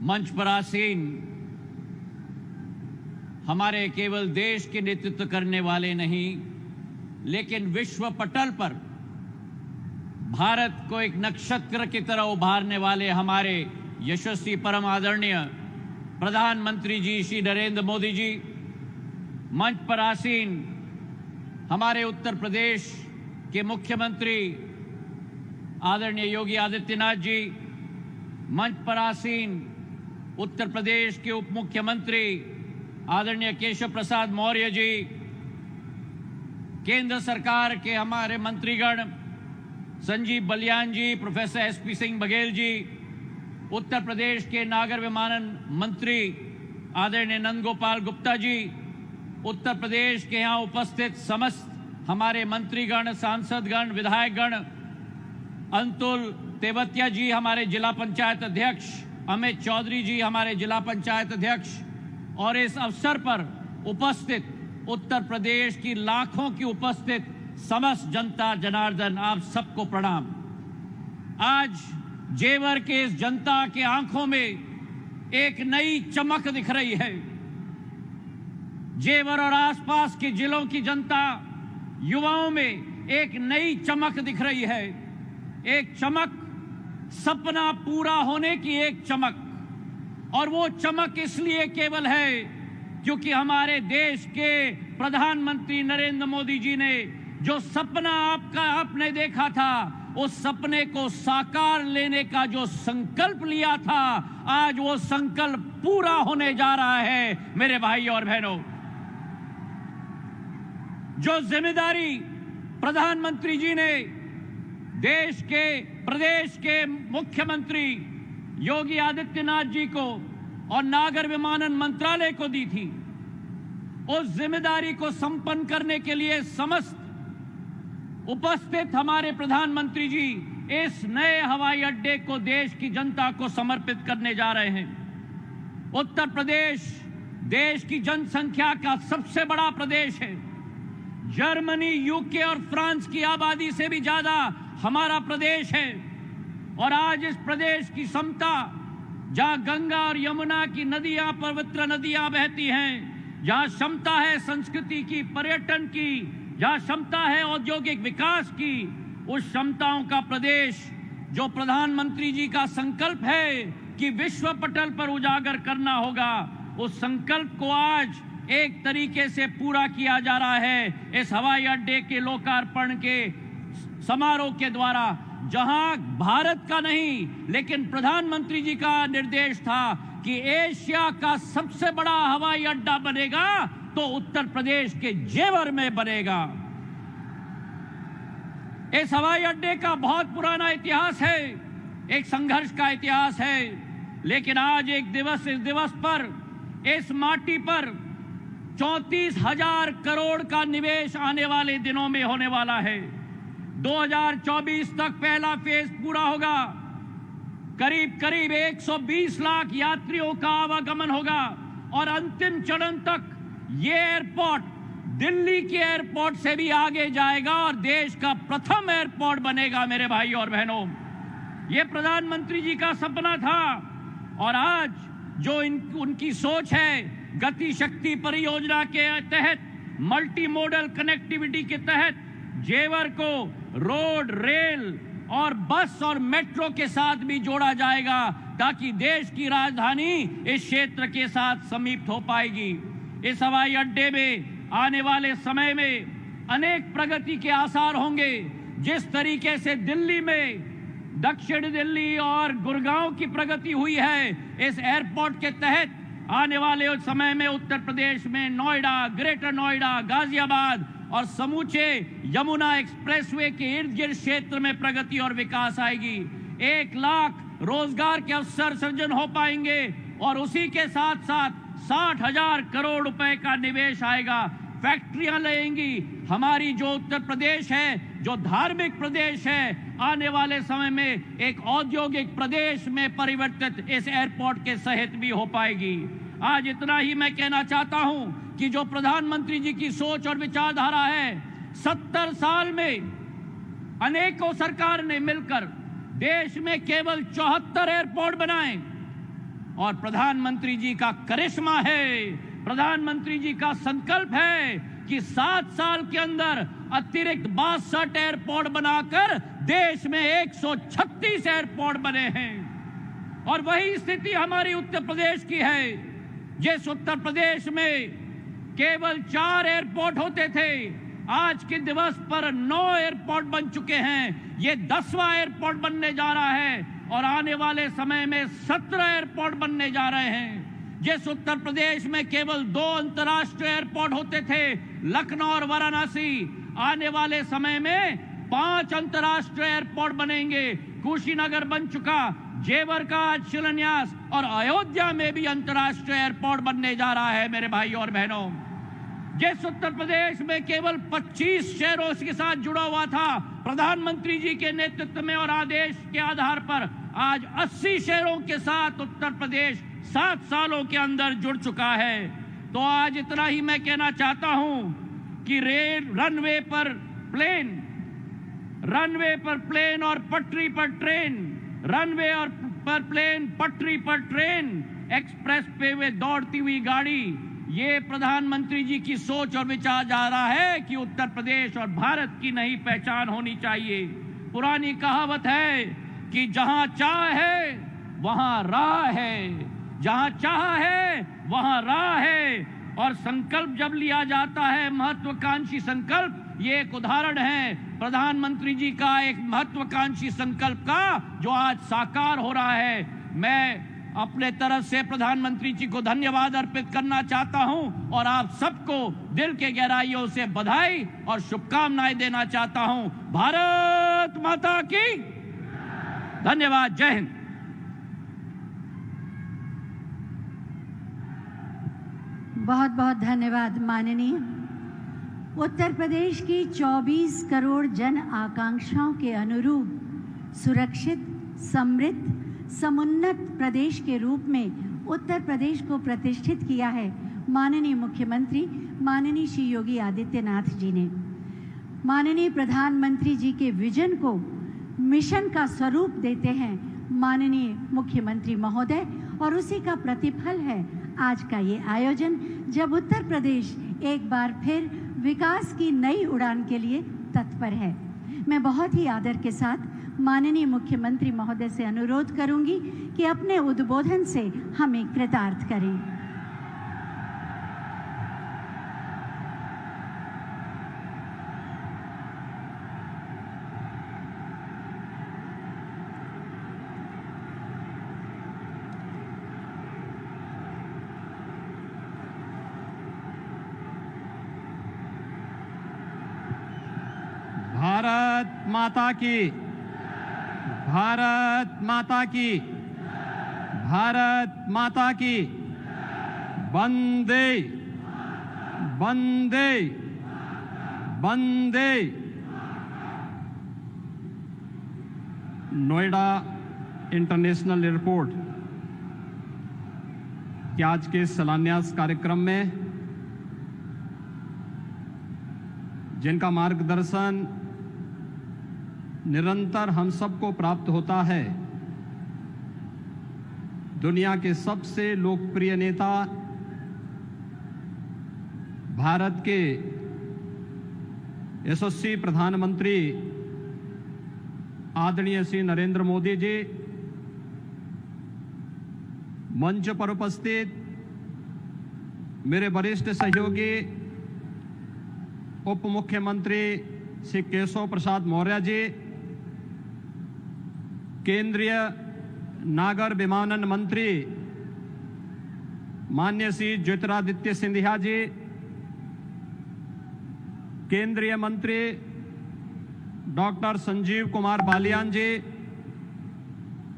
मंच पर आसीन हमारे केवल देश के नेतृत्व करने वाले नहीं, लेकिन विश्व पटल पर भारत को एक नक्षत्र की तरह उभारने वाले हमारे यशस्वी परम आदरणीय प्रधानमंत्री जी श्री नरेंद्र मोदी जी, मंच पर आसीन हमारे उत्तर प्रदेश के मुख्यमंत्री आदरणीय योगी आदित्यनाथ जी, मंच पर आसीन उत्तर प्रदेश के उप मुख्यमंत्री आदरणीय केशव प्रसाद मौर्य जी, केंद्र सरकार के हमारे मंत्रीगण संजीव बलियान जी, प्रोफेसर एसपी सिंह बघेल जी, उत्तर प्रदेश के नागर विमानन मंत्री आदरणीय नंदगोपाल गुप्ता जी, उत्तर प्रदेश के यहाँ उपस्थित समस्त हमारे मंत्रीगण, सांसदगण, विधायकगण, अंतुल तेवतिया जी हमारे जिला पंचायत अध्यक्ष, अमित चौधरी जी हमारे जिला पंचायत अध्यक्ष, और इस अवसर पर उपस्थित उत्तर प्रदेश की लाखों की उपस्थित समस्त जनता जनार्दन, आप सबको प्रणाम। आज जेवर के इस जनता के आंखों में एक नई चमक दिख रही है। जेवर और आसपास के जिलों की जनता, युवाओं में एक नई चमक दिख रही है। एक चमक, सपना पूरा होने की एक चमक, और वो चमक इसलिए केवल है क्योंकि हमारे देश के प्रधानमंत्री नरेंद्र मोदी जी ने जो सपना आपने देखा था, उस सपने को साकार लेने का जो संकल्प लिया था, आज वो संकल्प पूरा होने जा रहा है। मेरे भाई और बहनों, जो जिम्मेदारी प्रधानमंत्री जी ने देश के, प्रदेश के मुख्यमंत्री योगी आदित्यनाथ जी को और नागर विमानन मंत्रालय को दी थी, उस जिम्मेदारी को संपन्न करने के लिए समस्त उपस्थित हमारे प्रधानमंत्री जी इस नए हवाई अड्डे को देश की जनता को समर्पित करने जा रहे हैं। उत्तर प्रदेश देश की जनसंख्या का सबसे बड़ा प्रदेश है। जर्मनी, यूके और फ्रांस की आबादी से भी ज्यादा हमारा प्रदेश है। और आज इस प्रदेश की समता, जहां गंगा और यमुना की नदियां, पवित्र नदियां बहती हैं, जहां क्षमता है संस्कृति की, पर्यटन की, जहां क्षमता है औद्योगिक विकास की, उस क्षमताओं का प्रदेश जो प्रधानमंत्री जी का संकल्प है कि विश्व पटल पर उजागर करना होगा, उस संकल्प को आज एक तरीके से पूरा किया जा रहा है इस हवाई अड्डे के लोकार्पण के समारोह के द्वारा। जहां भारत का नहीं, लेकिन प्रधानमंत्री जी का निर्देश था कि एशिया का सबसे बड़ा हवाई अड्डा बनेगा तो उत्तर प्रदेश के जेवर में बनेगा। इस हवाई अड्डे का बहुत पुराना इतिहास है, एक संघर्ष का इतिहास है, लेकिन आज इस दिवस पर, इस माटी पर 34,000 करोड़ का निवेश आने वाले दिनों में होने वाला है। 2024 तक पहला फेज पूरा होगा। करीब करीब 120 लाख यात्रियों का आवागमन होगा और अंतिम चरण तक ये एयरपोर्ट दिल्ली के एयरपोर्ट से भी आगे जाएगा और देश का प्रथम एयरपोर्ट बनेगा। मेरे भाई और बहनों, ये प्रधानमंत्री जी का सपना था और आज जो उनकी सोच है, गति शक्ति परियोजना के तहत, मल्टी मॉडल कनेक्टिविटी के तहत जेवर को रोड, रेल और बस और मेट्रो के साथ भी जोड़ा जाएगा ताकि देश की राजधानी इस क्षेत्र के साथ समीप हो पाएगी। इस हवाई अड्डे में आने वाले समय में अनेक प्रगति के आसार होंगे। जिस तरीके से दिल्ली में, दक्षिण दिल्ली और गुड़गांव की प्रगति हुई है, इस एयरपोर्ट के तहत आने वाले समय में उत्तर प्रदेश में नोएडा, ग्रेटर नोएडा, गाजियाबाद और समूचे यमुना एक्सप्रेसवे के इर्द गिर्द क्षेत्र में प्रगति और विकास आएगी। 1 लाख रोजगार के अवसर सृजन हो पाएंगे और उसी के साथ साथ 60,000 करोड़ रुपए का निवेश आएगा। फैक्ट्रियां लगेंगी। हमारी जो उत्तर प्रदेश है, जो धार्मिक प्रदेश है, आने वाले समय में एक औद्योगिक प्रदेश में परिवर्तित इस एयरपोर्ट के सहित भी हो पाएगी। आज इतना ही मैं कहना चाहता हूं कि जो प्रधानमंत्री जी की सोच और विचारधारा है, 70 साल में अनेकों सरकार ने मिलकर देश में केवल 74 एयरपोर्ट बनाए और प्रधानमंत्री जी का करिश्मा है, प्रधानमंत्री जी का संकल्प है कि 7 साल के अंदर अतिरिक्त 62 एयरपोर्ट बनाकर देश में 136 एयरपोर्ट बने हैं। और वही स्थिति हमारी उत्तर प्रदेश की है। जिस उत्तर प्रदेश में केवल 4 एयरपोर्ट होते थे, आज के दिवस पर 9 एयरपोर्ट बन चुके हैं। ये 10वां एयरपोर्ट बनने जा रहा है और आने वाले समय में 17 एयरपोर्ट बनने जा रहे हैं। जिस उत्तर प्रदेश में केवल 2 अंतर्राष्ट्रीय एयरपोर्ट होते थे, लखनऊ और वाराणसी, आने वाले समय में 5 अंतर्राष्ट्रीय एयरपोर्ट बनेंगे। कुशीनगर बन चुका, जेवर का आज शिलान्यास, और अयोध्या में भी अंतर्राष्ट्रीय एयरपोर्ट बनने जा रहा है। मेरे भाइयों और बहनों, जिस उत्तर प्रदेश में केवल 25 शहरों के साथ जुड़ा हुआ था, प्रधानमंत्री जी के नेतृत्व में और आदेश के आधार पर आज 80 शहरों के साथ उत्तर प्रदेश 7 सालों के अंदर जुड़ चुका है। तो आज इतना ही मैं कहना चाहता हूं कि रनवे पर प्लेन और पटरी पर ट्रेन, रनवे और पर प्लेन, पटरी पर ट्रेन, एक्सप्रेस पे वे दौड़ती हुई गाड़ी, ये प्रधानमंत्री जी की सोच और विचार जा रहा है कि उत्तर प्रदेश और भारत की नई पहचान होनी चाहिए। पुरानी कहावत है कि जहां चाह है वहां राह है, जहां चाह है वहां राह है। और संकल्प जब लिया जाता है, महत्वाकांक्षी संकल्प, ये एक उदाहरण है प्रधानमंत्री जी का एक महत्वाकांक्षी संकल्प का, जो आज साकार हो रहा है। मैं अपने तरफ से प्रधानमंत्री जी को धन्यवाद अर्पित करना चाहता हूं और आप सबको दिल के गहराइयों से बधाई और शुभकामनाएं देना चाहता हूं। भारत माता की धन्यवाद। जय हिंद। बहुत बहुत धन्यवाद माननीय। उत्तर प्रदेश की 24 करोड़ जन आकांक्षाओं के अनुरूप सुरक्षित, समृद्ध, समुन्नत प्रदेश के रूप में उत्तर प्रदेश को प्रतिष्ठित किया है माननीय मुख्यमंत्री माननीय श्री योगी आदित्यनाथ जी ने। माननीय प्रधानमंत्री जी के विजन को मिशन का स्वरूप देते हैं माननीय मुख्यमंत्री महोदय, और उसी का प्रतिफल है आज का ये आयोजन, जब उत्तर प्रदेश एक बार फिर विकास की नई उड़ान के लिए तत्पर है। मैं बहुत ही आदर के साथ माननीय मुख्यमंत्री महोदय से अनुरोध करूंगी कि अपने उद्बोधन से हमें कृतार्थ करें। भारत माता की, भारत माता की, भारत माता की, वंदे वंदे वंदे। नोएडा इंटरनेशनल एयरपोर्ट के आज के शिलान्यास कार्यक्रम में जिनका मार्गदर्शन निरंतर हम सबको प्राप्त होता है, दुनिया के सबसे लोकप्रिय नेता, भारत के यशस्वी प्रधानमंत्री आदरणीय श्री नरेंद्र मोदी जी, मंच पर उपस्थित मेरे वरिष्ठ सहयोगी उप मुख्यमंत्री श्री केशव प्रसाद मौर्य जी, केंद्रीय नागर विमानन मंत्री माननीय श्री ज्योतिरादित्य सिंधिया जी, केंद्रीय मंत्री डॉक्टर संजीव कुमार बालियान जी,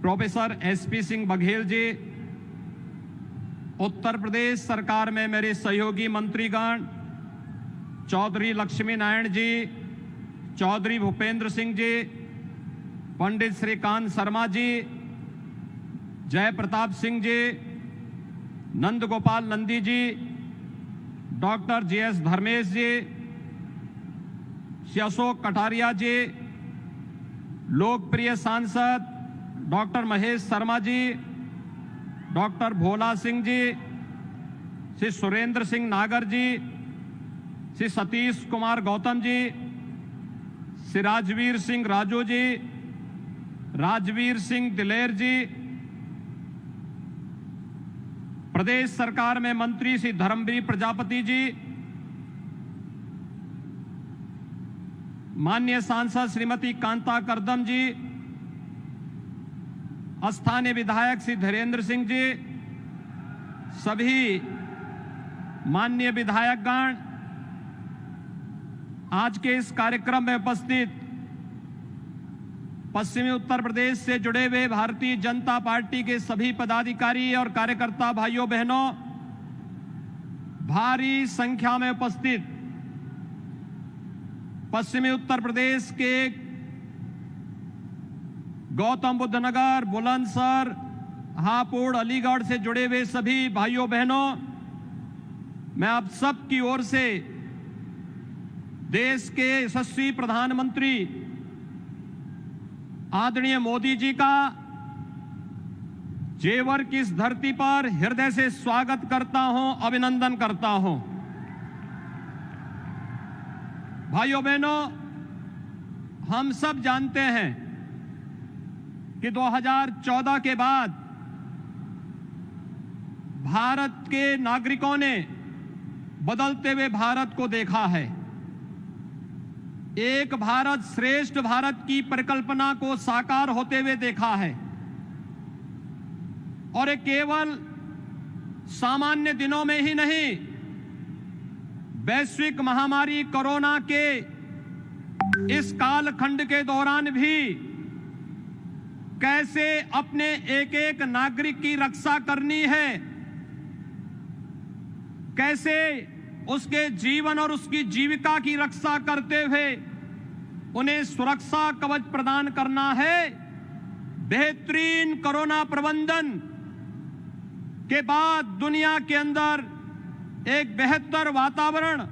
प्रोफेसर एसपी सिंह बघेल जी, उत्तर प्रदेश सरकार में मेरे सहयोगी मंत्रीगण चौधरी लक्ष्मी नारायण जी, चौधरी भूपेंद्र सिंह जी, पंडित श्रीकांत शर्मा जी, जय प्रताप सिंह जी, नंद गोपाल नंदी जी, डॉक्टर जीएस धर्मेश जी, श्री अशोक कटारिया जी, लोकप्रिय सांसद डॉक्टर महेश शर्मा जी, डॉक्टर भोला सिंह जी, श्री सुरेंद्र सिंह नागर जी, श्री सतीश कुमार गौतम जी, श्री राजवीर सिंह राजू जी, राजवीर सिंह दिलेर जी, प्रदेश सरकार में मंत्री श्री धर्मवीर प्रजापति जी, माननीय सांसद श्रीमती कांता करदम जी, स्थानीय विधायक श्री धीरेन्द्र सिंह जी, सभी माननीय विधायकगण, आज के इस कार्यक्रम में उपस्थित पश्चिमी उत्तर प्रदेश से जुड़े हुए भारतीय जनता पार्टी के सभी पदाधिकारी और कार्यकर्ता भाइयों बहनों, भारी संख्या में उपस्थित पश्चिमी उत्तर प्रदेश के गौतम बुद्ध नगर, बुलंदशहर, हापुड़, अलीगढ़ से जुड़े हुए सभी भाइयों बहनों, मैं आप सब की ओर से देश के यशस्वी प्रधानमंत्री आदरणीय मोदी जी का जेवर की इस धरती पर हृदय से स्वागत करता हूं, अभिनंदन करता हूं। भाइयों बहनों, हम सब जानते हैं कि 2014 के बाद भारत के नागरिकों ने बदलते हुए भारत को देखा है। एक भारत श्रेष्ठ भारत की परिकल्पना को साकार होते हुए देखा है और ये केवल सामान्य दिनों में ही नहीं, वैश्विक महामारी कोरोना के इस कालखंड के दौरान भी कैसे अपने एक एक नागरिक की रक्षा करनी है, कैसे उसके जीवन और उसकी जीविका की रक्षा करते हुए उन्हें सुरक्षा कवच प्रदान करना है। बेहतरीन कोरोना प्रबंधन के बाद दुनिया के अंदर एक बेहतर वातावरण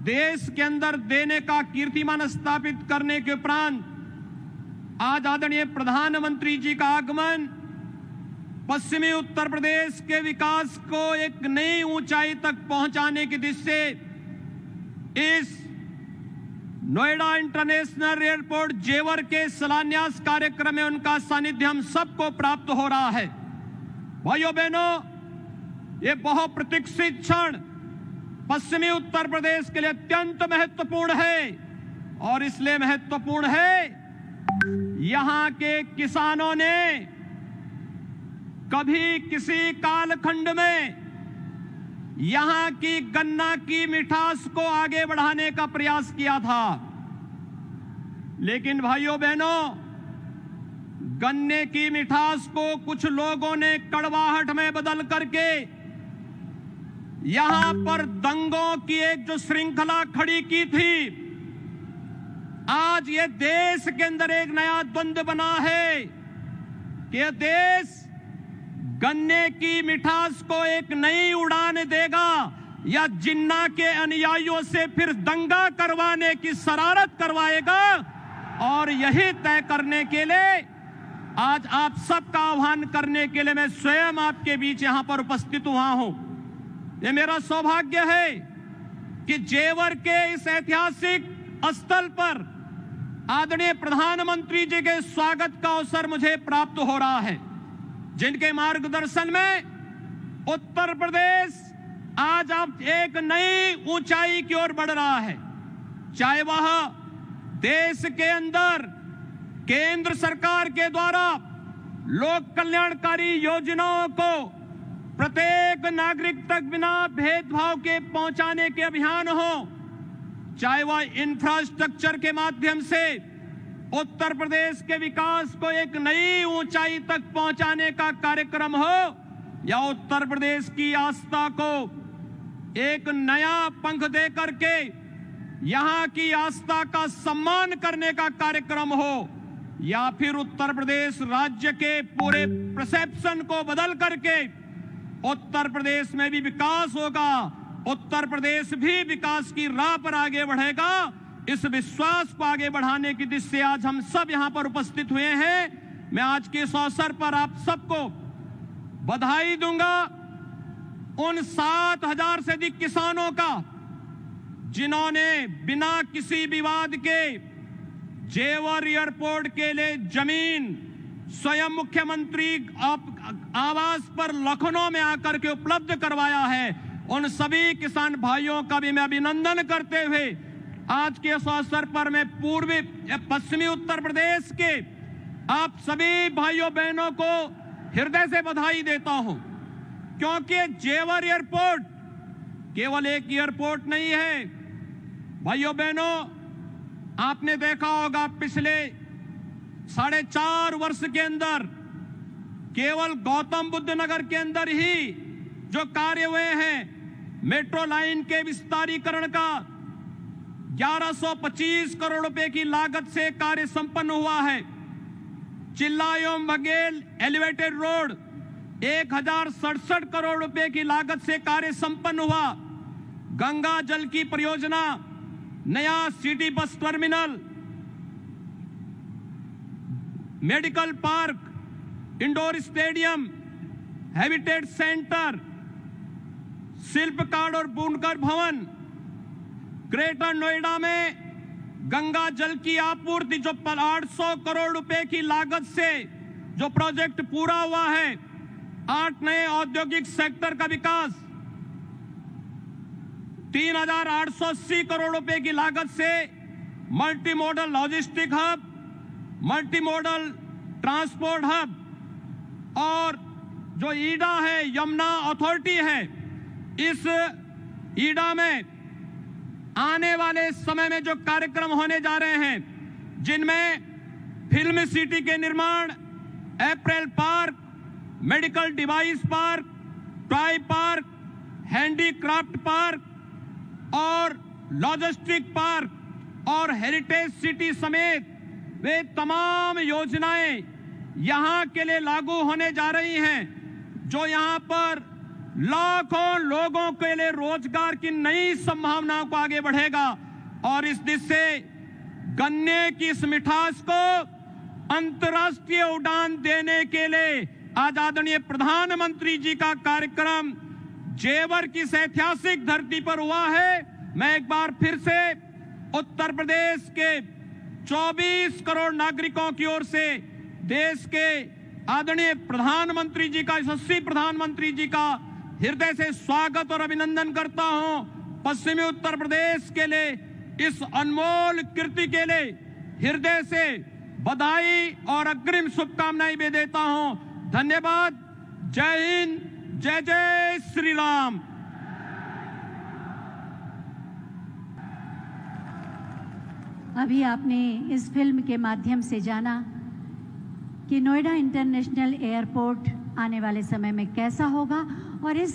देश के अंदर देने का कीर्तिमान स्थापित करने के उपरांत आज आदरणीय प्रधानमंत्री जी का आगमन पश्चिमी उत्तर प्रदेश के विकास को एक नई ऊंचाई तक पहुंचाने की दिशा से इस नोएडा इंटरनेशनल एयरपोर्ट जेवर के शिलान्यास कार्यक्रम में उनका सानिध्य हम सबको प्राप्त हो रहा है। भाइयों बहनों, ये बहुप्रतीक्षित क्षण पश्चिमी उत्तर प्रदेश के लिए अत्यंत महत्वपूर्ण है और इसलिए महत्वपूर्ण है यहां के किसानों ने कभी किसी कालखंड में यहां की गन्ना की मिठास को आगे बढ़ाने का प्रयास किया था, लेकिन भाइयों बहनों, गन्ने की मिठास को कुछ लोगों ने कड़वाहट में बदल करके यहां पर दंगों की एक जो श्रृंखला खड़ी की थी, आज ये देश के अंदर एक नया द्वंद्व बना है कि यह देश गन्ने की मिठास को एक नई उड़ान देगा या जिन्ना के अनुयायियों से फिर दंगा करवाने की शरारत करवाएगा। और यही तय करने के लिए आज आप सबका आह्वान करने के लिए मैं स्वयं आपके बीच यहां पर उपस्थित हुआ हूं। ये मेरा सौभाग्य है कि जेवर के इस ऐतिहासिक स्थल पर आदरणीय प्रधानमंत्री जी के स्वागत का अवसर मुझे प्राप्त हो रहा है, जिनके मार्गदर्शन में उत्तर प्रदेश आज अब एक नई ऊंचाई की ओर बढ़ रहा है। चाहे वह देश के अंदर केंद्र सरकार के द्वारा लोक कल्याणकारी योजनाओं को प्रत्येक नागरिक तक बिना भेदभाव के पहुंचाने के अभियान हो, चाहे वह इंफ्रास्ट्रक्चर के माध्यम से उत्तर प्रदेश के विकास को एक नई ऊंचाई तक पहुंचाने का कार्यक्रम हो, या उत्तर प्रदेश की आस्था को एक नया पंख दे करके यहां की आस्था का सम्मान करने का कार्यक्रम हो, या फिर उत्तर प्रदेश राज्य के पूरे परसेप्शन को बदल करके उत्तर प्रदेश में भी विकास होगा, उत्तर प्रदेश भी विकास की राह पर आगे बढ़ेगा। इस विश्वास को आगे बढ़ाने की दिशा से आज हम सब यहां पर उपस्थित हुए हैं। मैं आज के इस अवसर पर आप सबको बधाई दूंगा उन 7,000 से अधिक किसानों का जिन्होंने बिना किसी विवाद के जेवर एयरपोर्ट के लिए जमीन स्वयं मुख्यमंत्री आवास पर लखनऊ में आकर के उपलब्ध करवाया है। उन सभी किसान भाइयों का भी मैं अभिनंदन करते हुए आज के इस अवसर पर मैं पश्चिमी उत्तर प्रदेश के आप सभी भाइयों बहनों को हृदय से बधाई देता हूं, क्योंकि जेवर एयरपोर्ट केवल एक एयरपोर्ट नहीं है। भाइयों बहनों, आपने देखा होगा पिछले 4.5 वर्ष के अंदर केवल गौतम बुद्ध नगर के अंदर ही जो कार्य हुए हैं, मेट्रो लाइन के विस्तारीकरण का 1125 करोड़ रुपए की लागत से कार्य संपन्न हुआ है। चिल्लायोम बघेल एलिवेटेड रोड 1067 करोड़ रुपए की लागत से कार्य संपन्न हुआ। गंगा जल की परियोजना, नया city bus terminal, medical park, indoor stadium, habitat centre, शिल्पकार और बुनकर भवन, ग्रेटर नोएडा में गंगा जल की आपूर्ति जो 800 करोड़ रुपए की लागत से जो प्रोजेक्ट पूरा हुआ है, 8 नए औद्योगिक सेक्टर का विकास, 3,880 करोड़ रुपए की लागत से multi modal logistic hub, multi modal transport hub, और जो ईडा है, यमुना अथॉरिटी है, इस ईडा में आने वाले समय में जो कार्यक्रम होने जा रहे हैं, जिनमें फिल्म सिटी के निर्माण, apparel park, medical device park, toy park, handicraft park और लॉजिस्टिक पार्क और हेरिटेज सिटी समेत वे तमाम योजनाएं यहां के लिए लागू होने जा रही हैं, जो यहां पर लाखों लोगों के लिए रोजगार की नई संभावनाओं को आगे बढ़ेगा। और इस दिशा से गन्ने की इस मिठास को अंतर्राष्ट्रीय उड़ान देने के लिए आज आदरणीय प्रधानमंत्री जी का कार्यक्रम जेवर की इस ऐतिहासिक धरती पर हुआ है। मैं एक बार फिर से उत्तर प्रदेश के 24 करोड़ नागरिकों की ओर से देश के आदरणीय प्रधानमंत्री जी का, यशस्वी प्रधानमंत्री जी का हृदय से स्वागत और अभिनंदन करता हूं। पश्चिमी उत्तर प्रदेश के लिए इस अनमोल कृति के लिए हृदय से बधाई और अग्रिम शुभकामनाएं भी देता हूं। धन्यवाद। जय हिंद, जय जय श्री राम। अभी आपने इस फिल्म के माध्यम से जाना कि नोएडा इंटरनेशनल एयरपोर्ट आने वाले समय में कैसा होगा और इस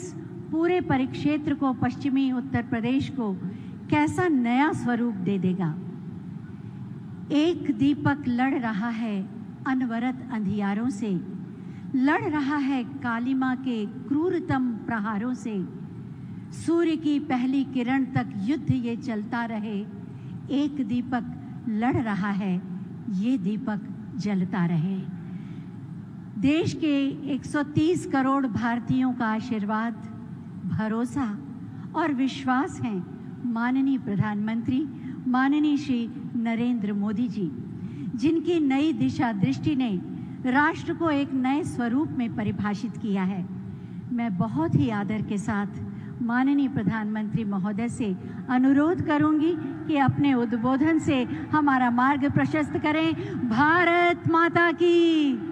पूरे परिक्षेत्र को, पश्चिमी उत्तर प्रदेश को कैसा नया स्वरूप दे देगा। एक दीपक लड़ रहा है अनवरत अंधियारों से, लड़ रहा है कालिमा के क्रूरतम प्रहारों से। सूर्य की पहली किरण तक युद्ध ये चलता रहे। एक दीपक लड़ रहा है, ये दीपक जलता रहे। देश के 130 करोड़ भारतीयों का आशीर्वाद, भरोसा और विश्वास है माननीय प्रधानमंत्री माननीय श्री नरेंद्र मोदी जी, जिनकी नई दिशा दृष्टि ने राष्ट्र को एक नए स्वरूप में परिभाषित किया है। मैं बहुत ही आदर के साथ माननीय प्रधानमंत्री महोदय से अनुरोध करूंगी कि अपने उद्बोधन से हमारा मार्ग प्रशस्त करें। भारत माता की।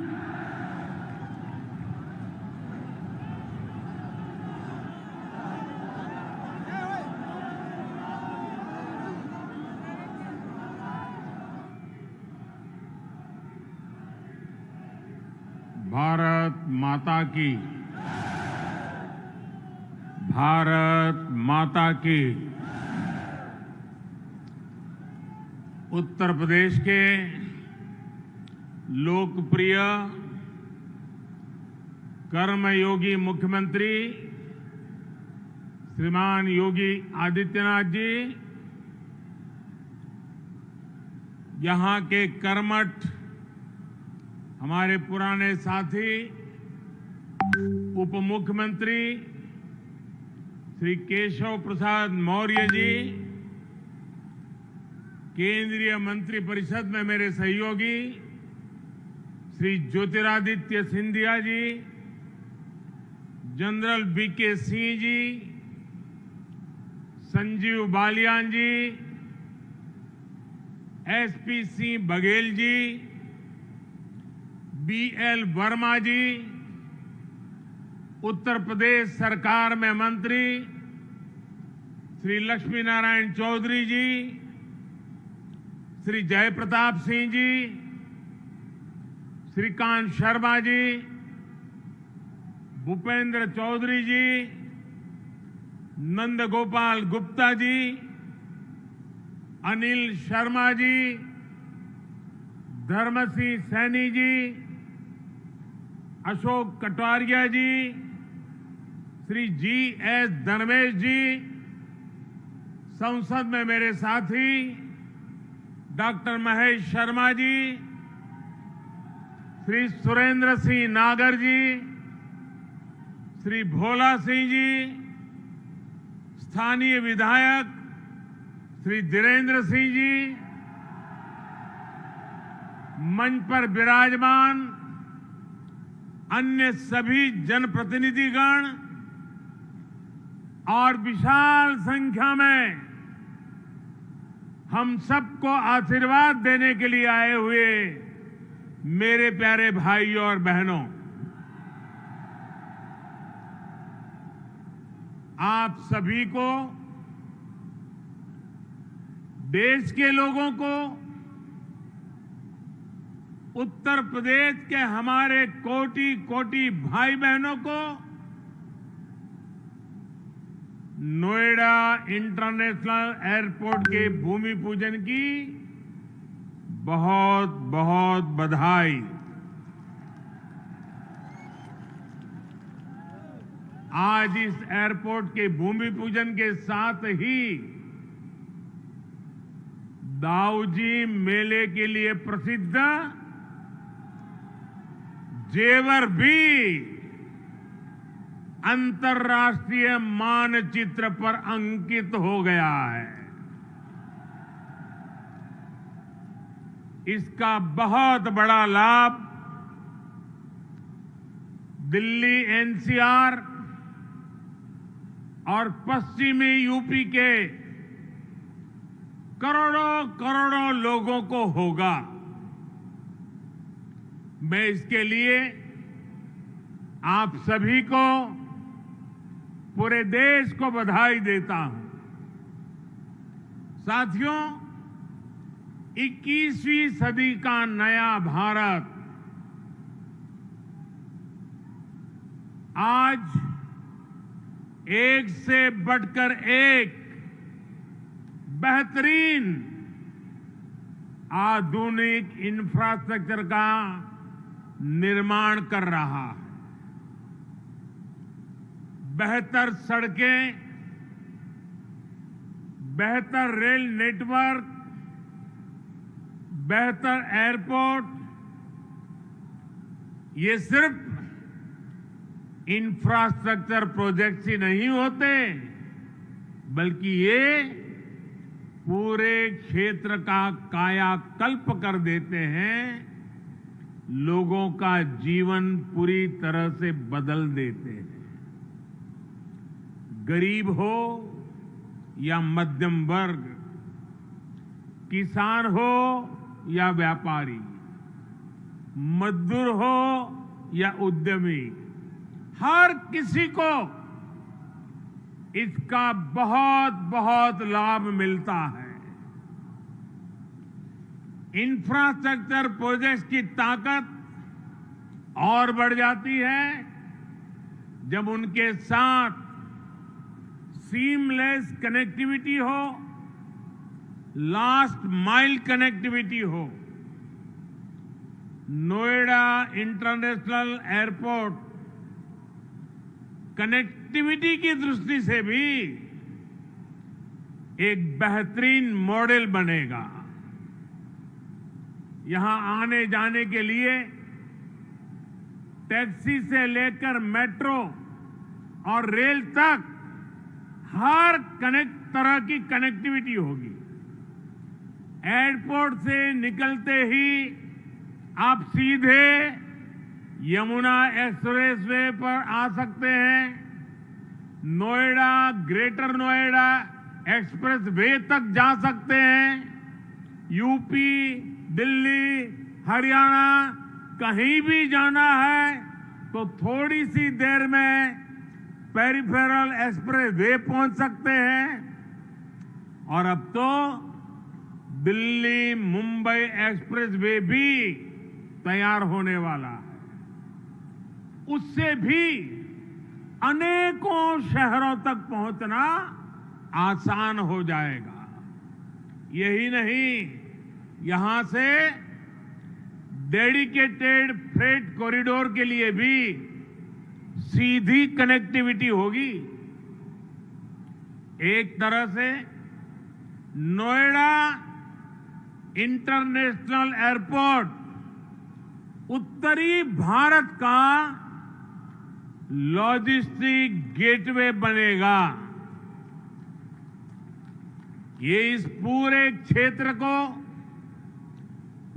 भारत माता की। भारत माता की। उत्तर प्रदेश के लोकप्रिय कर्मयोगी मुख्यमंत्री श्रीमान योगी आदित्यनाथ जी यहां के कर्मठ हमारे पुराने साथी उप मुख्यमंत्री श्री केशव प्रसाद मौर्य जी, केंद्रीय मंत्रिपरिषद में मेरे सहयोगी श्री ज्योतिरादित्य सिंधिया जी, जनरल बीके सिंह जी, संजीव बालियान जी, एसपी सिंह बघेल जी, बीएल वर्मा जी, उत्तर प्रदेश सरकार में मंत्री श्री लक्ष्मी नारायण चौधरी जी, श्री जयप्रताप सिंह जी, श्रीकांत शर्मा जी, भूपेंद्र चौधरी जी, नंदगोपाल गुप्ता जी, अनिल शर्मा जी, धर्मसिंह सैनी जी, अशोक कटारिया जी, श्री जी.एस. धर्मेश जी, संसद में मेरे साथी डॉक्टर महेश शर्मा जी, श्री सुरेंद्र सिंह नागर जी, श्री भोला सिंह जी, स्थानीय विधायक श्री धीरेन्द्र सिंह जी, मंच पर विराजमान अन्य सभी जनप्रतिनिधिगण और विशाल संख्या में हम सबको आशीर्वाद देने के लिए आए हुए मेरे प्यारे भाइयों और बहनों, आप सभी को, देश के लोगों को, उत्तर प्रदेश के हमारे कोटि कोटि भाई बहनों को नोएडा इंटरनेशनल एयरपोर्ट के भूमि पूजन की बहुत बहुत बधाई। आज इस एयरपोर्ट के भूमि पूजन के साथ ही दाऊजी मेले के लिए प्रसिद्ध जेवर भी अंतर्राष्ट्रीय मानचित्र पर अंकित हो गया है। इसका बहुत बड़ा लाभ दिल्ली एनसीआर और पश्चिमी यूपी के करोड़ों करोड़ों लोगों को होगा। मैं इसके लिए आप सभी को, पूरे देश को बधाई देता हूं। साथियों, 21वीं सदी का नया भारत आज एक से बढ़कर एक बेहतरीन आधुनिक इंफ्रास्ट्रक्चर का निर्माण कर रहा है। बेहतर सड़कें, बेहतर रेल नेटवर्क, बेहतर एयरपोर्ट, ये सिर्फ इंफ्रास्ट्रक्चर प्रोजेक्ट्स ही नहीं होते, बल्कि ये पूरे क्षेत्र का कायाकल्प कर देते हैं, लोगों का जीवन पूरी तरह से बदल देते हैं। गरीब हो या मध्यम वर्ग, किसान हो या व्यापारी, मजदूर हो या उद्यमी, हर किसी को इसका बहुत बहुत लाभ मिलता है। इंफ्रास्ट्रक्चर प्रोजेक्ट्स की ताकत और बढ़ जाती है जब उनके साथ सीमलेस कनेक्टिविटी हो, लास्ट माइल कनेक्टिविटी हो। नोएडा इंटरनेशनल एयरपोर्ट कनेक्टिविटी की दृष्टि से भी एक बेहतरीन मॉडल बनेगा। यहां आने जाने के लिए टैक्सी से लेकर मेट्रो और रेल तक हर तरह की कनेक्टिविटी होगी। एयरपोर्ट से निकलते ही आप सीधे यमुना एक्सप्रेसवे पर आ सकते हैं। नोएडा, ग्रेटर नोएडा एक्सप्रेसवे तक जा सकते हैं। यूपी, दिल्ली, हरियाणा कहीं भी जाना है तो थोड़ी सी देर में पेरिफेरल एक्सप्रेसवे पहुंच सकते हैं। और अब तो दिल्ली मुंबई एक्सप्रेसवे भी तैयार होने वाला है। उससे भी अनेकों शहरों तक पहुंचना आसान हो जाएगा। यही नहीं, यहां से डेडिकेटेड फ्रेट कॉरिडोर के लिए भी सीधी कनेक्टिविटी होगी। एक तरह से नोएडा इंटरनेशनल एयरपोर्ट उत्तरी भारत का लॉजिस्टिक गेटवे बनेगा। ये इस पूरे क्षेत्र को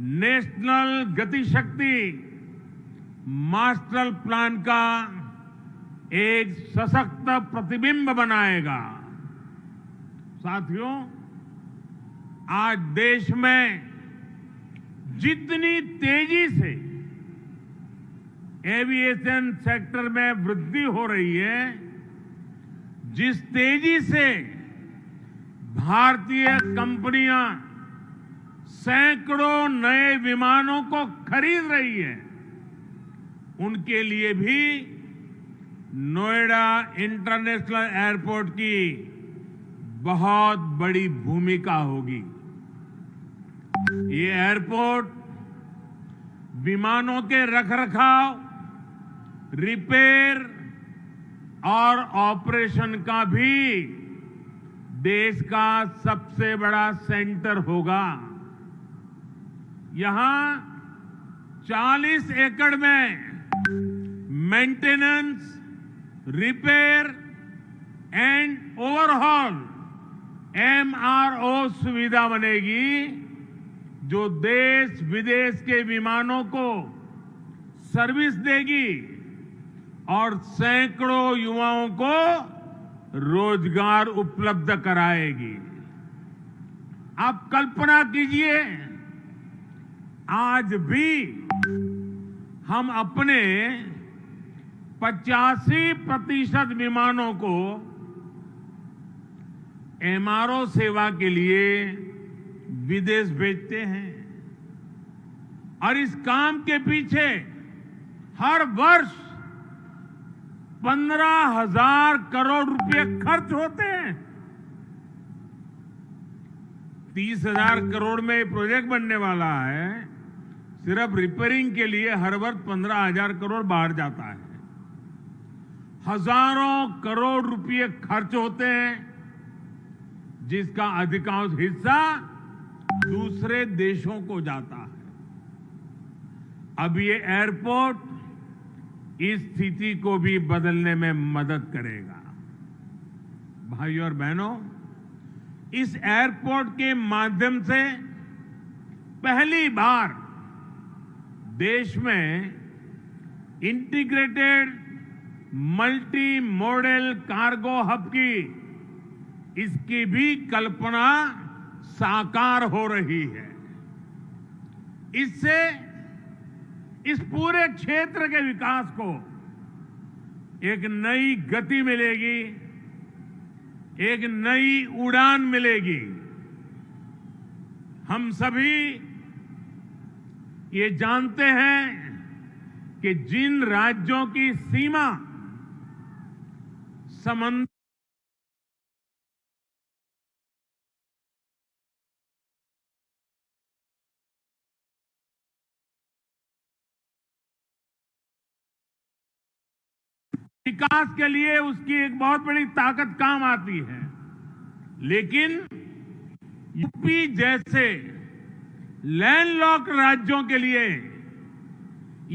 नेशनल गतिशक्ति मास्टर प्लान का एक सशक्त प्रतिबिंब बनाएगा। साथियों, आज देश में जितनी तेजी से एविएशन सेक्टर में वृद्धि हो रही है, जिस तेजी से भारतीय कंपनियां सैकड़ों नए विमानों को खरीद रही है, उनके लिए भी नोएडा इंटरनेशनल एयरपोर्ट की बहुत बड़ी भूमिका होगी। ये एयरपोर्ट विमानों के रखरखाव, रिपेयर और ऑपरेशन का भी देश का सबसे बड़ा सेंटर होगा। यहां 40 एकड़ में maintenance, repair and overhaul MRO सुविधा बनेगी, जो देश विदेश के विमानों को सर्विस देगी और सैकड़ों युवाओं को रोजगार उपलब्ध कराएगी। आप कल्पना कीजिए, आज भी हम अपने 85% विमानों को MRO सेवा के लिए विदेश भेजते हैं। और इस काम के पीछे हर वर्ष 15,000 करोड़ रुपए खर्च होते हैं। 30,000 करोड़ में प्रोजेक्ट बनने वाला है। सिर्फ रिपेयरिंग के लिए हर वर्ष 15,000 करोड़ बाहर जाता है। हजारों करोड़ रुपए खर्च होते हैं, जिसका अधिकांश हिस्सा दूसरे देशों को जाता है। अब ये एयरपोर्ट इस स्थिति को भी बदलने में मदद करेगा। भाइयों और बहनों, इस एयरपोर्ट के माध्यम से पहली बार देश में integrated multi modal cargo hub की इसकी भी कल्पना साकार हो रही है। इससे इस पूरे क्षेत्र के विकास को एक नई गति मिलेगी, एक नई उड़ान मिलेगी। हम सभी ये जानते हैं कि जिन राज्यों की सीमा समंदर विकास के लिए उसकी एक बहुत बड़ी ताकत काम आती है, लेकिन यूपी जैसे लैंडलॉक्ड राज्यों के लिए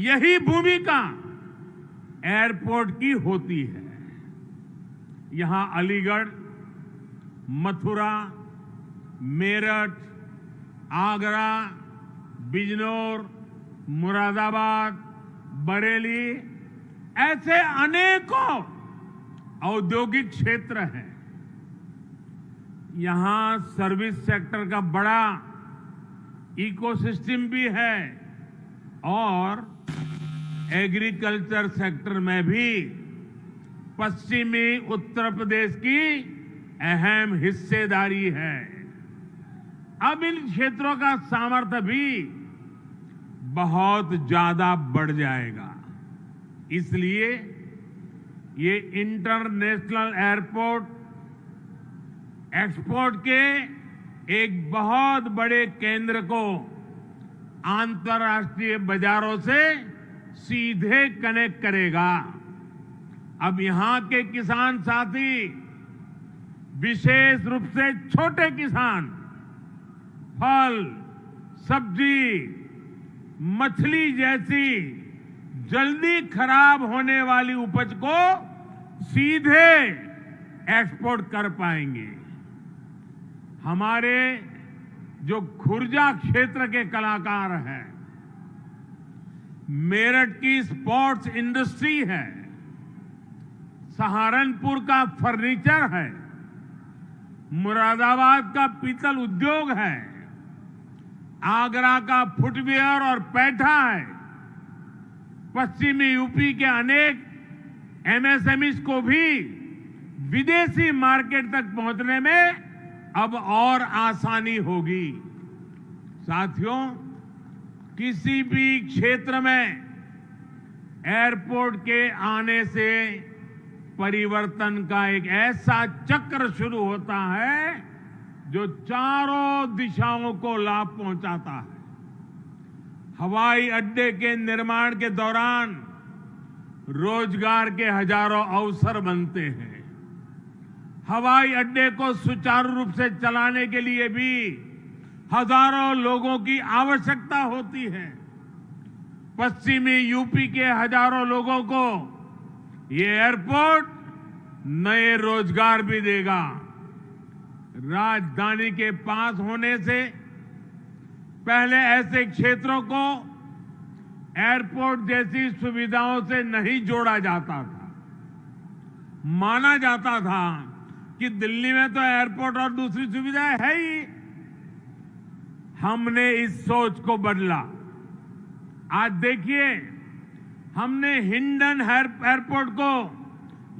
यही भूमिका एयरपोर्ट की होती है। यहां अलीगढ़, मथुरा, मेरठ, आगरा, बिजनौर, मुरादाबाद, बरेली ऐसे अनेकों औद्योगिक क्षेत्र हैं। यहां सर्विस सेक्टर का बड़ा इकोसिस्टम भी है और एग्रीकल्चर सेक्टर में भी पश्चिमी उत्तर प्रदेश की अहम हिस्सेदारी है। अब इन क्षेत्रों का सामर्थ्य भी बहुत ज्यादा बढ़ जाएगा। इसलिए ये इंटरनेशनल एयरपोर्ट एक्सपोर्ट के एक बहुत बड़े केंद्र को अंतर्राष्ट्रीय बाजारों से सीधे कनेक्ट करेगा। अब यहां के किसान साथी, विशेष रूप से छोटे किसान, फल, सब्जी, मछली जैसी जल्दी खराब होने वाली उपज को सीधे एक्सपोर्ट कर पाएंगे। हमारे जो खुर्जा क्षेत्र के कलाकार हैं, मेरठ की स्पोर्ट्स इंडस्ट्री है, सहारनपुर का फर्नीचर है, मुरादाबाद का पीतल उद्योग है, आगरा का फुटवियर और पैठा है, पश्चिमी यूपी के अनेक एमएसएमईज को भी विदेशी मार्केट तक पहुंचने में अब और आसानी होगी। साथियों, किसी भी क्षेत्र में एयरपोर्ट के आने से परिवर्तन का एक ऐसा चक्र शुरू होता है जो चारों दिशाओं को लाभ पहुंचाता है। हवाई अड्डे के निर्माण के दौरान रोजगार के हजारों अवसर बनते हैं। हवाई अड्डे को सुचारू रूप से चलाने के लिए भी हजारों लोगों की आवश्यकता होती है। पश्चिमी यूपी के हजारों लोगों को ये एयरपोर्ट नए रोजगार भी देगा। राजधानी के पास होने से पहले ऐसे क्षेत्रों को एयरपोर्ट जैसी सुविधाओं से नहीं जोड़ा जाता था। माना जाता था कि दिल्ली में तो एयरपोर्ट और दूसरी सुविधाएं है ही। हमने इस सोच को बदला। आज देखिए, हमने हिंडन एयरपोर्ट को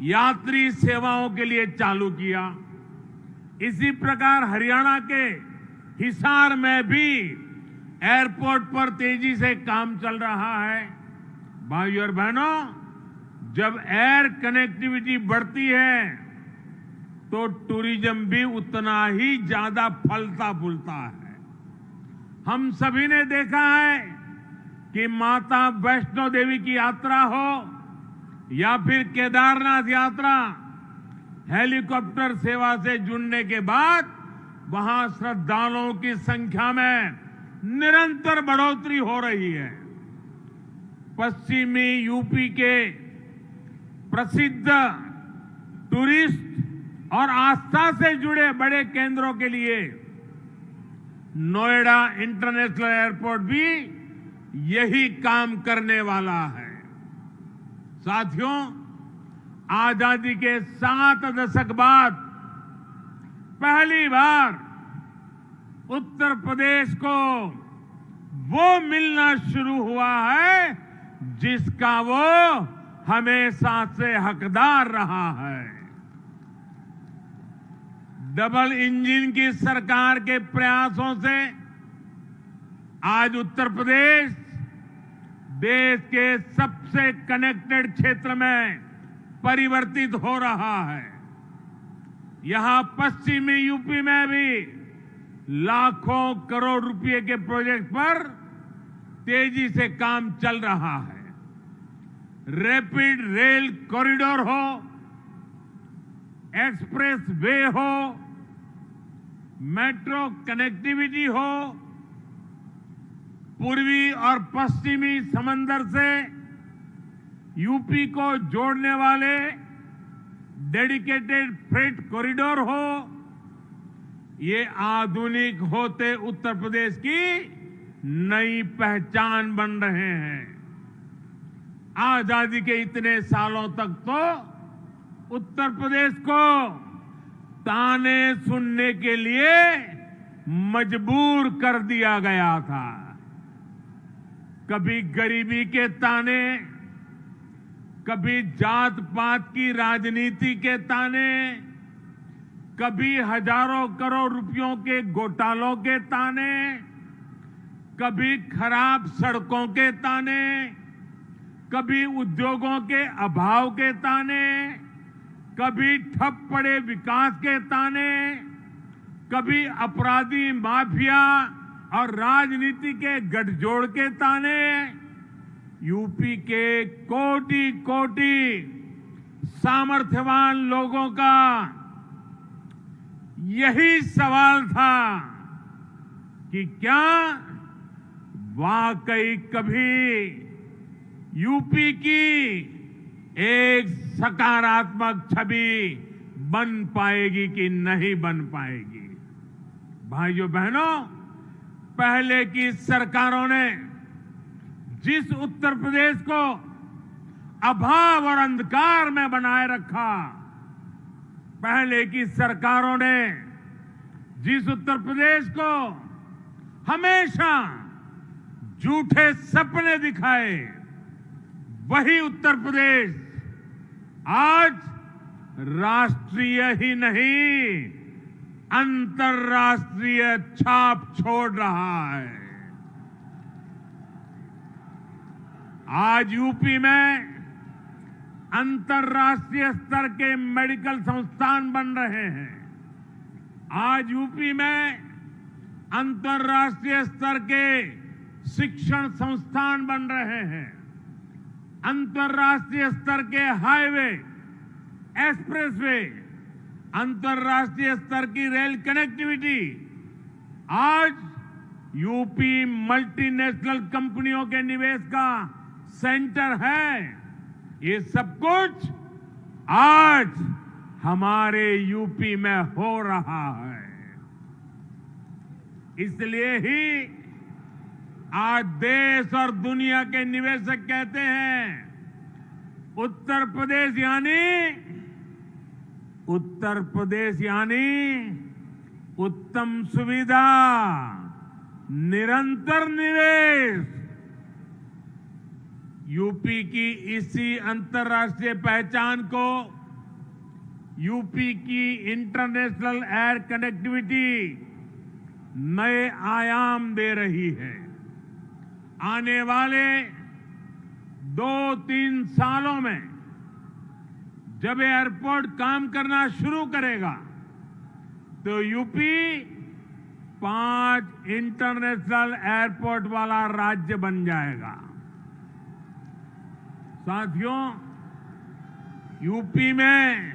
यात्री सेवाओं के लिए चालू किया। इसी प्रकार हरियाणा के हिसार में भी एयरपोर्ट पर तेजी से काम चल रहा है। भाइयों और बहनों, जब एयर कनेक्टिविटी बढ़ती है तो टूरिज्म भी उतना ही ज्यादा फलता फूलता है। हम सभी ने देखा है कि माता वैष्णो देवी की यात्रा हो या फिर केदारनाथ यात्रा, हेलीकॉप्टर सेवा से जुड़ने के बाद वहां श्रद्धालुओं की संख्या में निरंतर बढ़ोतरी हो रही है। पश्चिमी यूपी के प्रसिद्ध टूरिस्ट और आस्था से जुड़े बड़े केंद्रों के लिए नोएडा इंटरनेशनल एयरपोर्ट भी यही काम करने वाला है। साथियों, आजादी के 7 दशक बाद पहली बार उत्तर प्रदेश को वो मिलना शुरू हुआ है जिसका वो हमेशा से हकदार रहा है। डबल इंजन की सरकार के प्रयासों से आज उत्तर प्रदेश देश के सबसे कनेक्टेड क्षेत्र में परिवर्तित हो रहा है। यहां पश्चिमी यूपी में भी लाखों करोड़ रुपए के प्रोजेक्ट पर तेजी से काम चल रहा है। रैपिड रेल कॉरिडोर हो, एक्सप्रेस वे हो, मेट्रो कनेक्टिविटी हो, पूर्वी और पश्चिमी समंदर से यूपी को जोड़ने वाले डेडिकेटेड फ्रेट कॉरिडोर हो, ये आधुनिक होते उत्तर प्रदेश की नई पहचान बन रहे हैं। आजादी के इतने सालों तक तो उत्तर प्रदेश को ताने सुनने के लिए मजबूर कर दिया गया था। कभी गरीबी के ताने, कभी जात पात की राजनीति के ताने, कभी हजारों करोड़ रुपयों के घोटालों के ताने, कभी खराब सड़कों के ताने, कभी उद्योगों के अभाव के ताने, कभी ठप पड़े विकास के ताने, कभी अपराधी माफिया और राजनीति के गठजोड़ के ताने। यूपी के कोटि कोटि सामर्थ्यवान लोगों का यही सवाल था कि क्या वाकई कभी यूपी की एक सकारात्मक छवि बन पाएगी कि नहीं बन पाएगी। भाइयों बहनों, पहले की सरकारों ने जिस उत्तर प्रदेश को अभाव और अंधकार में बनाए रखा, पहले की सरकारों ने जिस उत्तर प्रदेश को हमेशा झूठे सपने दिखाए, वही उत्तर प्रदेश आज राष्ट्रीय ही नहीं अंतर्राष्ट्रीय छाप छोड़ रहा है। आज यूपी में अंतर्राष्ट्रीय स्तर के मेडिकल संस्थान बन रहे हैं। आज यूपी में अंतर्राष्ट्रीय स्तर के शिक्षण संस्थान बन रहे हैं। अंतर्राष्ट्रीय स्तर के हाईवे, एक्सप्रेसवे, अंतर्राष्ट्रीय स्तर की रेल कनेक्टिविटी, आज यूपी मल्टीनेशनल कंपनियों के निवेश का सेंटर है। ये सब कुछ आज हमारे यूपी में हो रहा है। इसलिए ही आज देश और दुनिया के निवेशक कहते हैं, उत्तर प्रदेश यानी उत्तम सुविधा, निरंतर निवेश। यूपी की इसी अंतर्राष्ट्रीय पहचान को यूपी की इंटरनेशनल एयर कनेक्टिविटी नए आयाम दे रही है। आने वाले 2-3 सालों में जब एयरपोर्ट काम करना शुरू करेगा तो यूपी 5 इंटरनेशनल एयरपोर्ट वाला राज्य बन जाएगा। साथियों, यूपी में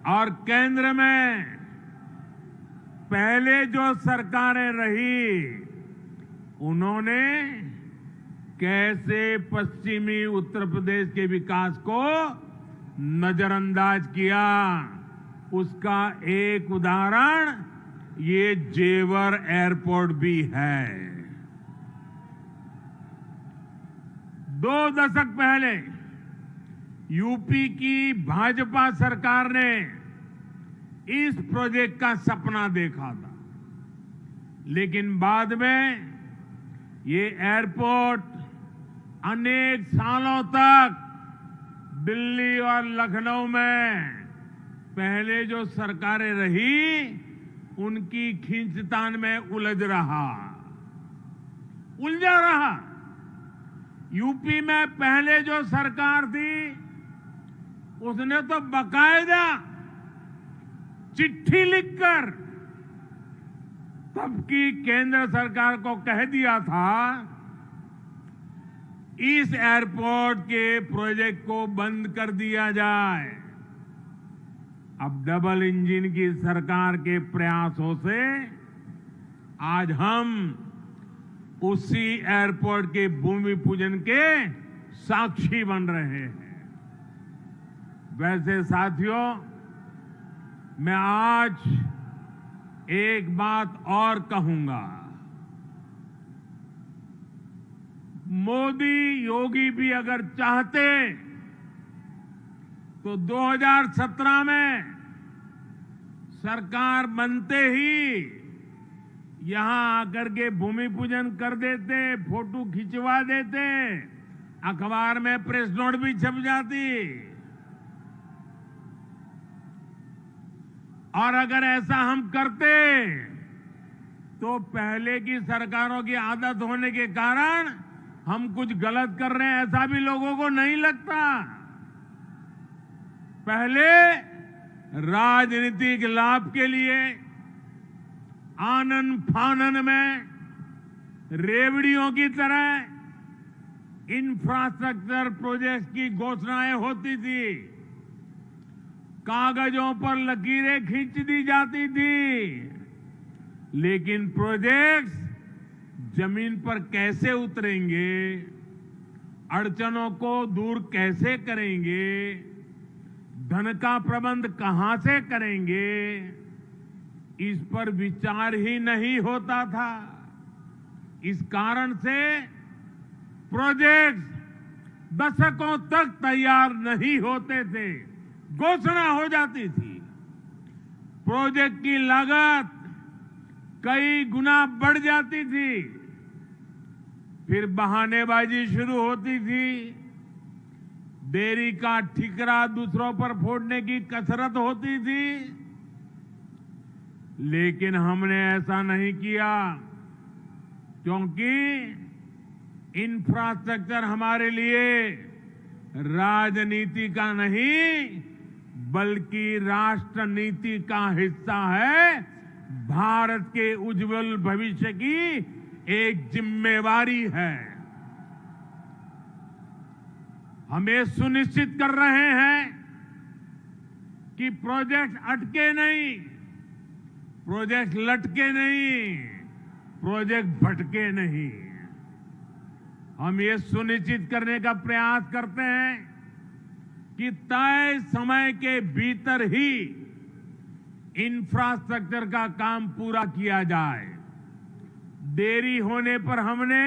और केंद्र में पहले जो सरकारें रही, उन्होंने कैसे पश्चिमी उत्तर प्रदेश के विकास को नजरअंदाज किया, उसका एक उदाहरण ये जेवर एयरपोर्ट भी है। 2 दशक पहले यूपी की भाजपा सरकार ने इस प्रोजेक्ट का सपना देखा था, लेकिन बाद में ये एयरपोर्ट अनेक सालों तक दिल्ली और लखनऊ में पहले जो सरकारें रही उनकी खींचतान में उलझा रहा। यूपी में पहले जो सरकार थी उसने तो बाकायदा चिट्ठी लिखकर तब की केंद्र सरकार को कह दिया था इस एयरपोर्ट के प्रोजेक्ट को बंद कर दिया जाए। अब डबल इंजन की सरकार के प्रयासों से आज हम उसी एयरपोर्ट के भूमि पूजन के साक्षी बन रहे हैं। वैसे साथियों, मैं आज एक बात और कहूंगा। मोदी योगी भी अगर चाहते तो 2017 में सरकार बनते ही यहां आकर के भूमि पूजन कर देते, फोटो खिंचवा देते, अखबार में प्रेस नोट भी छप जाती। और अगर ऐसा हम करते तो पहले की सरकारों की आदत होने के कारण हम कुछ गलत कर रहे हैं ऐसा भी लोगों को नहीं लगता। पहले राजनीतिक लाभ के लिए आनन फानन में रेवड़ियों की तरह इंफ्रास्ट्रक्चर प्रोजेक्ट की घोषणाएं होती थी, कागजों पर लकीरें खींच दी जाती थी, लेकिन प्रोजेक्ट्स जमीन पर कैसे उतरेंगे, अड़चनों को दूर कैसे करेंगे, धन का प्रबंध कहां से करेंगे, इस पर विचार ही नहीं होता था। इस कारण से प्रोजेक्ट्स दशकों तक तैयार नहीं होते थे, घोषणा हो जाती थी। प्रोजेक्ट की लागत कई गुना बढ़ जाती थी, फिर बहानेबाजी शुरू होती थी, देरी का ठिकरा दूसरों पर फोड़ने की कसरत होती थी। लेकिन हमने ऐसा नहीं किया, क्योंकि इंफ्रास्ट्रक्चर हमारे लिए राजनीति का नहीं बल्कि राष्ट्र नीति का हिस्सा है, भारत के उज्जवल भविष्य की एक जिम्मेवारी है। हम ये सुनिश्चित कर रहे हैं कि प्रोजेक्ट अटके नहीं, प्रोजेक्ट लटके नहीं, प्रोजेक्ट भटके नहीं। हम ये सुनिश्चित करने का प्रयास करते हैं कि तय समय के भीतर ही इंफ्रास्ट्रक्चर का काम पूरा किया जाए। देरी होने पर हमने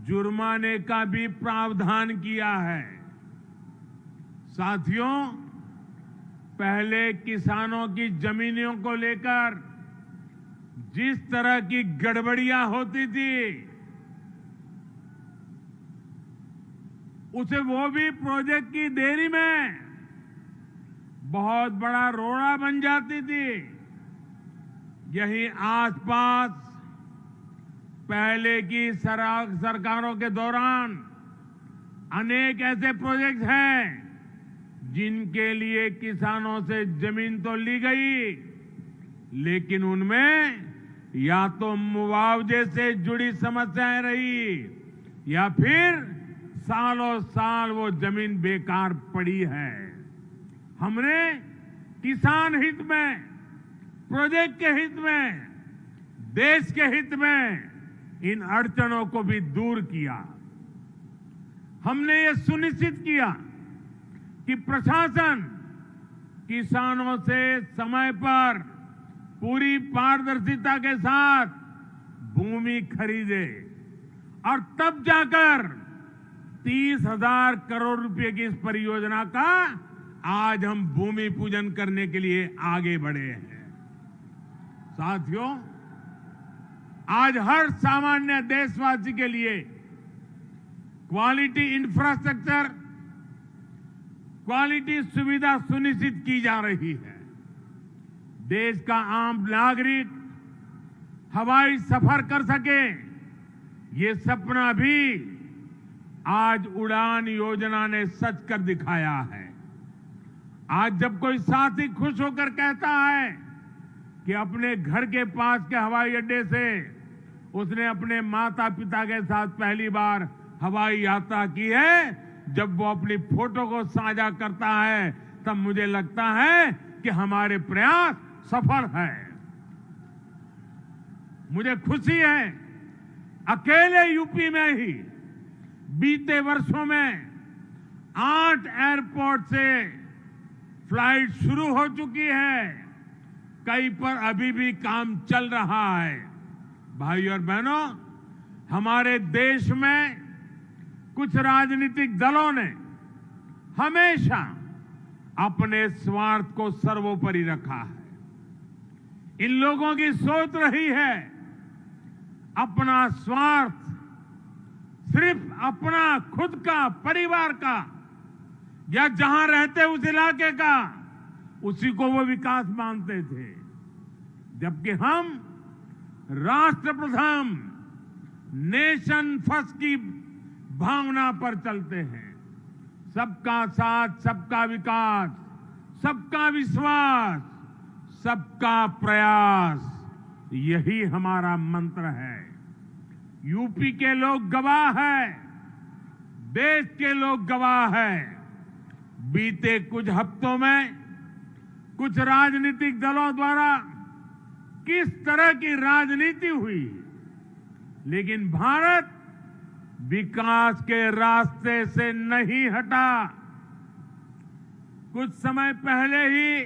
जुर्माने का भी प्रावधान किया है। साथियों, पहले किसानों की जमीनों को लेकर जिस तरह की गड़बड़ियां होती थी, उसे वो भी प्रोजेक्ट की देरी में बहुत बड़ा रोड़ा बन जाती थी। यही आसपास पहले की सरकारों के दौरान अनेक ऐसे प्रोजेक्ट हैं जिनके लिए किसानों से जमीन तो ली गई, लेकिन उनमें या तो मुआवजे से जुड़ी समस्याएं रही या फिर सालों साल वो जमीन बेकार पड़ी है। हमने किसान हित में, प्रोजेक्ट के हित में, देश के हित में इन अड़चनों को भी दूर किया। हमने ये सुनिश्चित किया कि प्रशासन किसानों से समय पर पूरी पारदर्शिता के साथ भूमि खरीदे और तब जाकर 30,000 करोड़ रुपए की इस परियोजना का आज हम भूमि पूजन करने के लिए आगे बढ़े हैं। साथियों, आज हर सामान्य देशवासी के लिए क्वालिटी इंफ्रास्ट्रक्चर, क्वालिटी सुविधा सुनिश्चित की जा रही है। देश का आम नागरिक हवाई सफर कर सके, ये सपना भी आज उड़ान योजना ने सच कर दिखाया है। आज जब कोई साथी खुश होकर कहता है कि अपने घर के पास के हवाई अड्डे से उसने अपने माता पिता के साथ पहली बार हवाई यात्रा की है, जब वो अपनी फोटो को साझा करता है, तब मुझे लगता है कि हमारे प्रयास सफल है। मुझे खुशी है, अकेले यूपी में ही बीते वर्षों में 8 एयरपोर्ट से फ्लाइट शुरू हो चुकी है, कई पर अभी भी काम चल रहा है। भाई और बहनों, हमारे देश में कुछ राजनीतिक दलों ने हमेशा अपने स्वार्थ को सर्वोपरि रखा है। इन लोगों की सोच रही है अपना स्वार्थ, सिर्फ अपना खुद का, परिवार का, या जहां रहते उस इलाके का, उसी को वो विकास मानते थे। जबकि हम राष्ट्र प्रथम, नेशन फर्स्ट की भावना पर चलते हैं। सबका साथ, सबका विकास, सबका विश्वास, सबका प्रयास, यही हमारा मंत्र है। यूपी के लोग गवाह हैं, देश के लोग गवाह हैं। बीते कुछ हफ्तों में कुछ राजनीतिक दलों द्वारा किस तरह की राजनीति हुई, लेकिन भारत विकास के रास्ते से नहीं हटा। कुछ समय पहले ही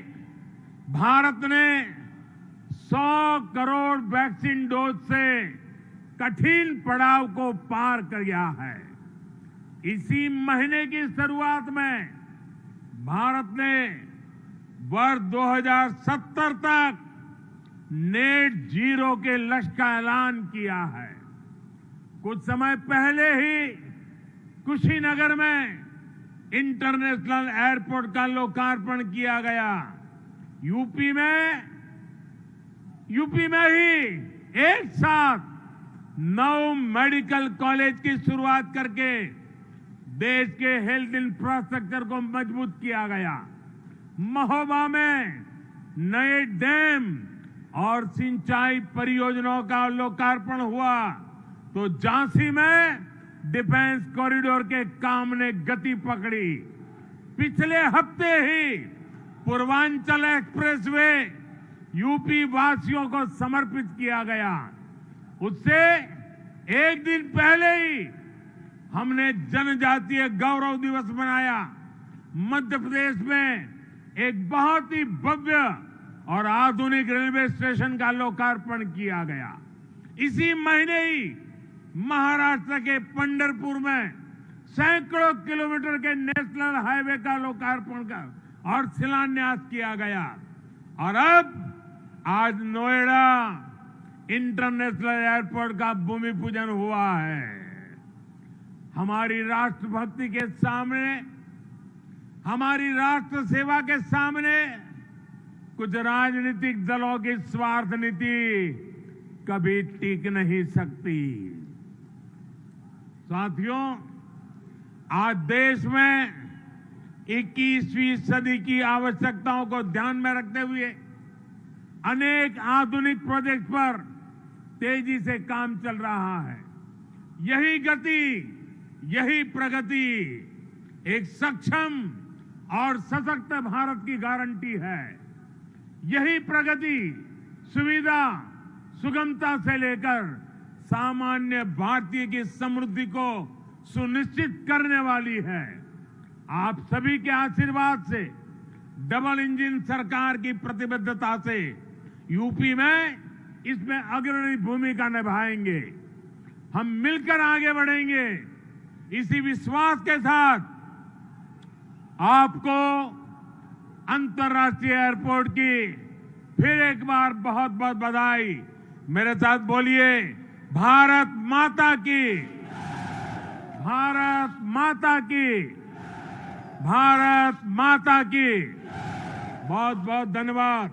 भारत ने 100 करोड़ वैक्सीन डोज से कठिन पड़ाव को पार कर गया है। इसी महीने की शुरुआत में भारत ने वर्ष 2070 तक नेट जीरो के लक्ष्य का ऐलान किया है। कुछ समय पहले ही कुशीनगर में इंटरनेशनल एयरपोर्ट का लोकार्पण किया गया। यूपी में ही एक साथ 9 मेडिकल कॉलेज की शुरुआत करके देश के हेल्थ इंफ्रास्ट्रक्चर को मजबूत किया गया। महोबा में नए डैम और सिंचाई परियोजनाओं का लोकार्पण हुआ, तो झांसी में डिफेंस कॉरिडोर के काम ने गति पकड़ी। पिछले हफ्ते ही पूर्वांचल एक्सप्रेसवे यूपी वासियों को समर्पित किया गया। उससे एक दिन पहले ही हमने जनजातीय गौरव दिवस मनाया। मध्य प्रदेश में एक बहुत ही भव्य और आधुनिक रेलवे स्टेशन का लोकार्पण किया गया। इसी महीने ही महाराष्ट्र के पंढरपुर में सैकड़ों किलोमीटर के नेशनल हाईवे का लोकार्पण और शिलान्यास किया गया। और अब आज नोएडा इंटरनेशनल एयरपोर्ट का भूमि पूजन हुआ है। हमारी राष्ट्रभक्ति के सामने, हमारी राष्ट्र सेवा के सामने कुछ राजनीतिक दलों की स्वार्थ नीति कभी टिक नहीं सकती। साथियों, आज देश में 21वीं सदी की आवश्यकताओं को ध्यान में रखते हुए अनेक आधुनिक प्रोजेक्ट पर तेजी से काम चल रहा है। यही गति, यही प्रगति एक सक्षम और सशक्त भारत की गारंटी है। यही प्रगति सुविधा, सुगमता से लेकर सामान्य भारतीय की समृद्धि को सुनिश्चित करने वाली है। आप सभी के आशीर्वाद से, डबल इंजन सरकार की प्रतिबद्धता से यूपी में इसमें अग्रणी भूमिका निभाएंगे। हम मिलकर आगे बढ़ेंगे। इसी विश्वास के साथ आपको अंतर्राष्ट्रीय एयरपोर्ट की फिर एक बार बहुत बहुत बधाई। मेरे साथ बोलिए, भारत माता की, भारत माता की, भारत माता की। बहुत बहुत धन्यवाद।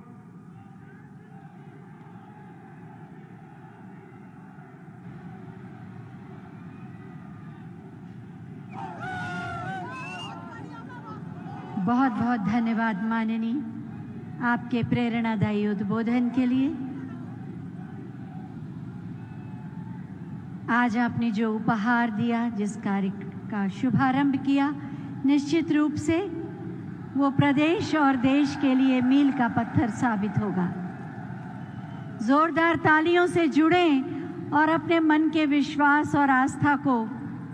बहुत बहुत धन्यवाद माननीय, आपके प्रेरणादायी उद्बोधन के लिए। आज आपने जो उपहार दिया, जिस कार्य का शुभारंभ किया, निश्चित रूप से वो प्रदेश और देश के लिए मील का पत्थर साबित होगा। जोरदार तालियों से जुड़ें और अपने मन के विश्वास और आस्था को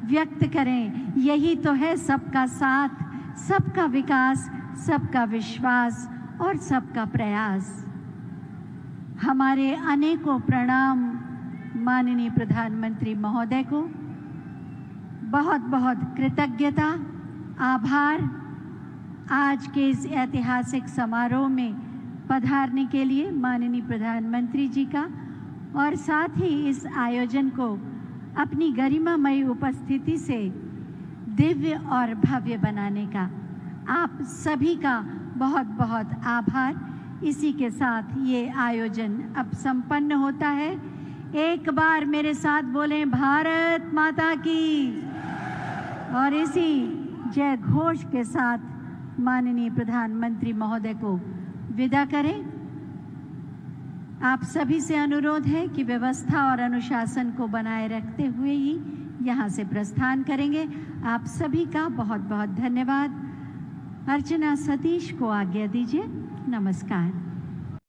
व्यक्त करें। यही तो है सबका साथ, सबका विकास, सबका विश्वास और सबका प्रयास। हमारे अनेकों प्रणाम माननीय प्रधानमंत्री महोदय को। बहुत बहुत कृतज्ञता, आभार आज के इस ऐतिहासिक समारोह में पधारने के लिए माननीय प्रधानमंत्री जी का, और साथ ही इस आयोजन को अपनी गरिमामयी उपस्थिति से दिव्य और भव्य बनाने का आप सभी का बहुत बहुत आभार। इसी के साथ ये आयोजन अब संपन्न होता है। एक बार मेरे साथ बोलें भारत माता की, और इसी जय घोष के साथ माननीय प्रधानमंत्री महोदय को विदा करें। आप सभी से अनुरोध है कि व्यवस्था और अनुशासन को बनाए रखते हुए ही यहाँ से प्रस्थान करेंगे। आप सभी का बहुत बहुत धन्यवाद। अर्चना सतीश को आज्ञा दीजिए। नमस्कार।